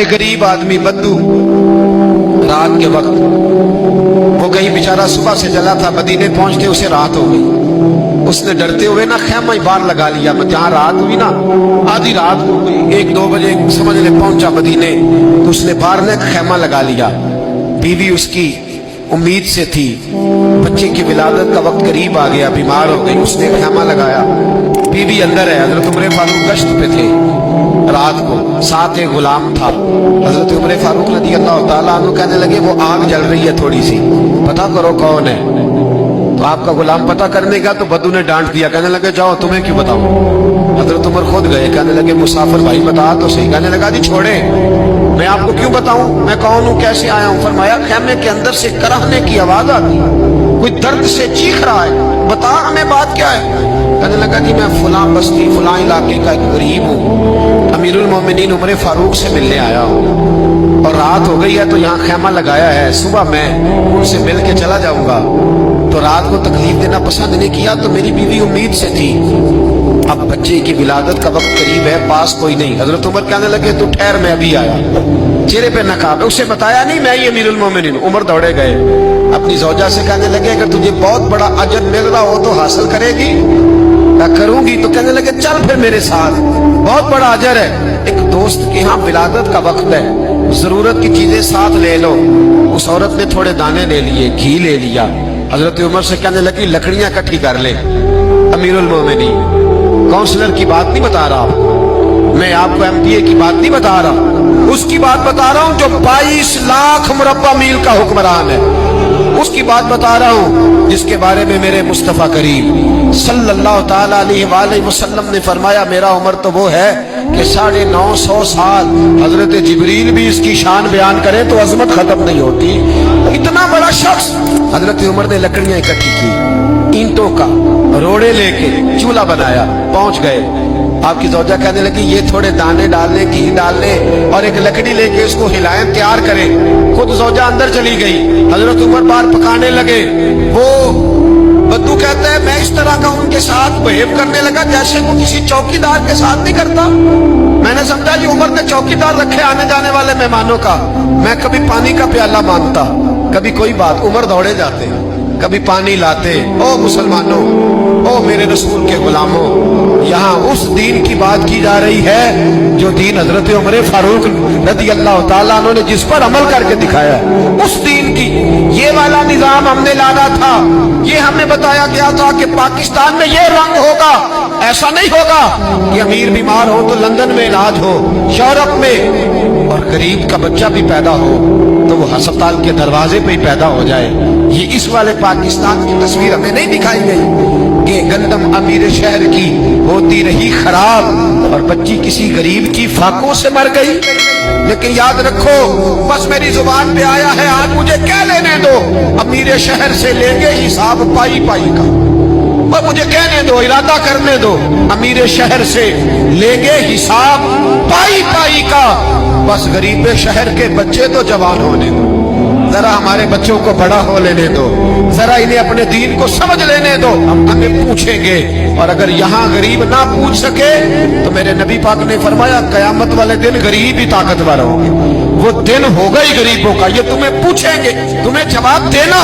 एक गरीब आदमी बद्दू रात के वक्त वो कहीं बेचारा सुबह से चला था, मदीने पहुंचते उसे रात हो गई। उसने डरते हुए ना खैमा ही बाहर लगा लिया। जहां रात हुई ना, आधी रात हो गई, 1-2 बजे समझ ले पहुंचा मदीने, तो उसने बाहर ने खैमा लगा लिया। बीवी उसकी उम्मीद से थी, बच्चे की विलादत का वक्त करीब आ गया, बीमार हो गई, उसने खैमा लगाया। बीवी अंदर है, हजरत उमर फारूक गश्त पे थे रात को, साथ एक गुलाम था। हजरत उमर फारूक रज़ी अल्लाह ताला अन्हु कहने लगे वो आग जल रही है थोड़ी सी, पता करो कौन है। तो आपका गुलाम पता करने का, तो बद्दू ने डांट दिया, कहने लगे जाओ तुम्हें क्यों बताऊं। हजरत उमर खुद गए, कहने लगे मुसाफिर भाई बता तो सही। कहने लगा जी छोड़े, मैं आपको क्यों बताऊं, मैं कौन हूं, कैसे आया हूं। फरमाया खैमे के अंदर से कराहने की आवाज आती है, कोई दर्द से चीख रहा है, बता हमें बात क्या है। कहने लगा जी मैं फलां बस्ती फलां इलाके का एक गरीब हूँ, अमीरुल मोमिनीन उमर फारूक से मिलने आया हूँ, और रात हो गई है तो यहाँ खैमा लगाया है, सुबह मैं उनसे मिल के चला जाऊंगा। तो रात को तकलीफ देना पसंद नहीं किया, तो मेरी बीवी उम्मीद से थी, अब बच्चे की विलादत का वक्त करीब है, पास कोई नहीं। हजरत उमर कहने लगे तू ठहर, मैं अभी आया। चेहरे पे नकाब, उसे बताया नहीं मैं ही अमीरुल मोमिनीन। उमर दौड़े गए, अपनी ज़ौजा से कहने लगे अगर तुझे बहुत बड़ा अजर मिल रहा हो तो हासिल करेगी। मैं करूंगी। तो कहने लगे चल फिर मेरे साथ, बहुत बड़ा अजर है। एक दोस्त के यहाँ विलादत का वक्त है, जरूरत की चीजें साथ ले लो। उस औरत ने थोड़े दाने ले लिए, घी ले लिया। हजरत उमर से कहने लगी लकड़ियां इकट्ठी कर ले। अमीरुल मोमिनीन, काउंसलर की बात नहीं बता रहा, मैं आपको एमपीए की बात नहीं बता रहा, उसकी बात बता रहा हूं जो 22 लाख मुरब्बा मील का हुक्मरान है, उसकी बात बता रहा हूं जिसके बारे में मेरे मुस्तफा करीम सल्लल्लाहु ताला अलैहि वसल्लम ने फरमाया मेरा उम्र तो वो है कि 950 साल हजरत जिब्रील भी इसकी शान बयान करें तो अजमत खत्म नहीं होती। इतना बड़ा शख्स। हजरत उमर ने लकड़ियां इकट्ठी की, ईंटों का रोड़े लेके चूल्हा बनाया, पहुंच गए। आपकी ज़ौजा कहने लगी ये थोड़े दाने डालने, घी डालने और एक लकड़ी लेके इसको हिलाएं, तैयार करें। खुद ज़ौजा अंदर चली गई, हजरत उमर बाहर पकाने लगे। वो बद्दू कहता है मैं इस तरह का उनके साथ बिहेव करने लगा जैसे वो किसी चौकीदार के साथ नहीं करता। मैंने समझा जी उमर ने चौकीदार रखे आने जाने वाले मेहमानों का। मैं कभी पानी का प्याला मांगता, कभी कोई बात, उमर दौड़े जाते, कभी पानी लाते। ओ मुसलमानों, ओ मेरे रसूल के गुलामों, यहाँ उस दीन की बात की जा रही है जो दीन हजरत उमर फारूक रज़ी अल्लाह ताला अन्हु ने जिस पर अमल करके दिखाया, उस दीन की। ये वाला निजाम हमने लाना था, ये हमें बताया गया था कि पाकिस्तान में ये रंग होगा। ऐसा नहीं होगा कि अमीर बीमार हो तो लंदन में इलाज हो, यूरोप में, और गरीब का बच्चा भी पैदा हो तो वो अस्पताल के दरवाजे पे ही पैदा हो जाए। ये इस वाले पाकिस्तान की तस्वीर हमें नहीं दिखाई गई कि गंदम अमीर शहर की होती रही खराब और बच्ची किसी गरीब की फाकों से मर गई। लेकिन याद रखो, बस मेरी जुबान पे आया है, आज मुझे क्या लेने दो, अमीर शहर से लेंगे हिसाब पाई पाई का। और मुझे कहने दो, इरादा करने दो, अमीर शहर से लेंगे हिसाब पाई पाई का। बस गरीब शहर के बच्चे तो जवान होने दो, जरा हमारे बच्चों को बड़ा हो लेने दो, जरा इन्हें अपने दीन को समझ लेने दो, हम हमें पूछेंगे। और अगर यहाँ गरीब ना पूछ सके तो मेरे नबी पाक ने फरमाया कयामत वाले दिन गरीब ही ताकतवर होंगे। वो दिन होगा ही गरीबों का, ये तुम्हें पूछेंगे, तुम्हें जवाब देना।